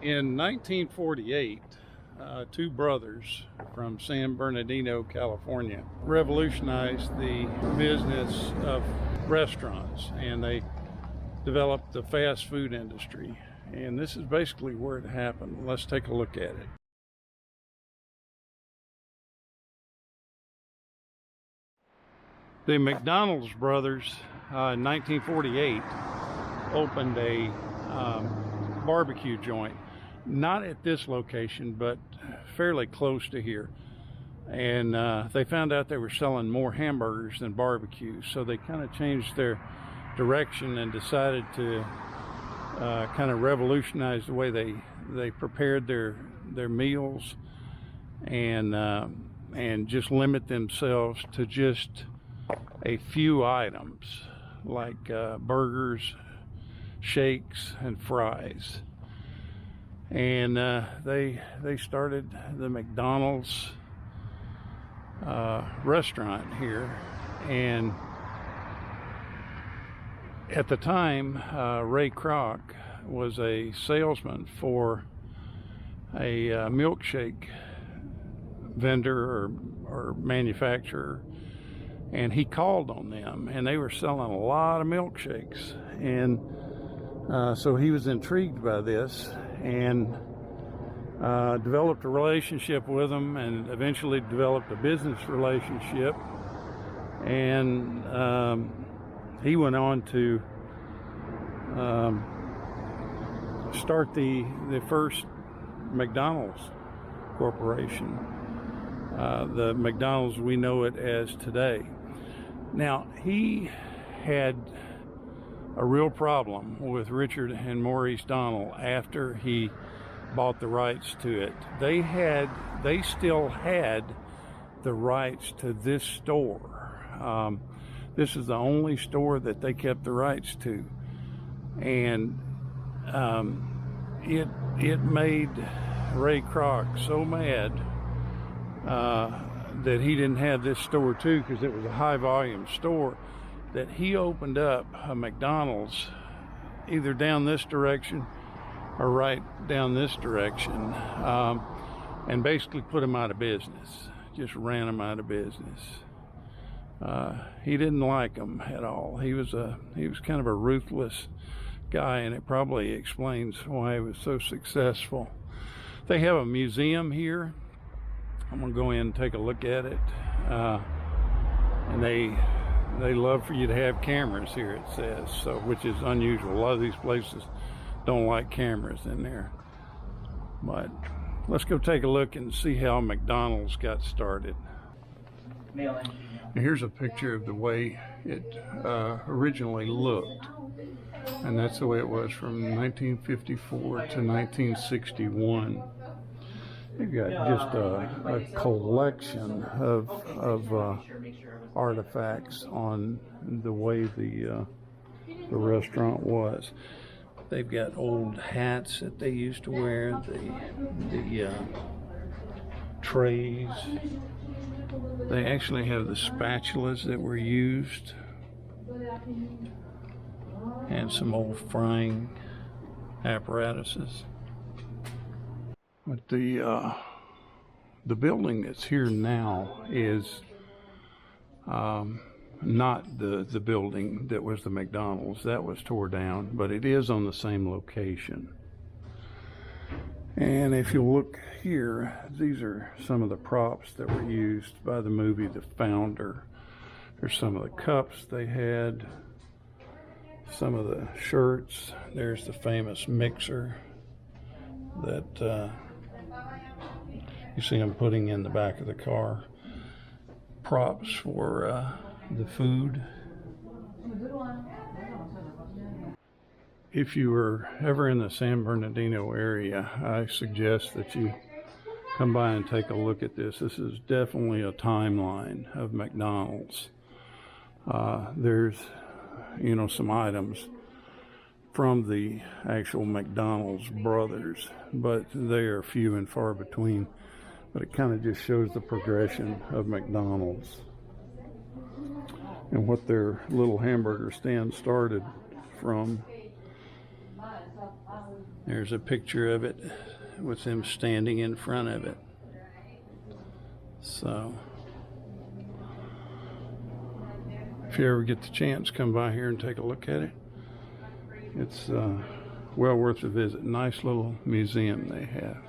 In 1948, two brothers from San Bernardino, California, revolutionized the business of restaurants, and they developed the fast food industry. And this is basically where it happened. Let's take a look at it. The McDonald's brothers in 1948 opened a barbecue joint, not at this location, but fairly close to here. And they found out they were selling more hamburgers than barbecue, so they kind of changed their direction and decided to kind of revolutionize the way they prepared their meals, and just limit themselves to just a few items like burgers, shakes, and fries. And they started the McDonald's restaurant here. And at the time, Ray Kroc was a salesman for a milkshake vendor or manufacturer, and he called on them, and they were selling a lot of milkshakes. And so he was intrigued by this and developed a relationship with them, and eventually developed a business relationship. And he went on to start the first McDonald's corporation, the McDonald's we know it as today. Now, he had a real problem with Richard and Maurice Donald after he bought the rights to it. They still had the rights to this store. This is the only store that they kept the rights to, and it made Ray Kroc so mad that he didn't have this store too, because it was a high volume store, that he opened up a McDonald's either down this direction or right down this direction, and basically put him out of business, just ran him out of business. He didn't like them at all. He was kind of a ruthless guy, and it probably explains why he was so successful. They have a museum here. I'm gonna go in and take a look at it. And they love for you to have cameras here, it says, so, which is unusual. A lot of these places don't like cameras in there. But let's go take a look and see how McDonald's got started. Now, here's a picture of the way it originally looked. And that's the way it was from 1954 to 1961. You've got just a collection of artifacts on the way the restaurant was. They've got old hats that they used to wear, the trays. They actually have the spatulas that were used, and some old frying apparatuses. But the building that's here now is not the building that was the McDonald's. That was tore down, but it is on the same location. And if you look here, these are some of the props that were used by the movie The Founder. There's some of the cups they had, some of the shirts. There's the famous mixer that you see them putting in the back of the car. Props for the food. If you were ever in the San Bernardino area, I suggest that you come by and take a look at this. This is definitely a timeline of McDonald's. There's, some items from the actual McDonald's brothers, but they are few and far between. But it kind of just shows the progression of McDonald's and what their little hamburger stand started from. There's a picture of it with them standing in front of it. So if you ever get the chance, come by here and take a look at it. It's well worth a visit. Nice little museum they have.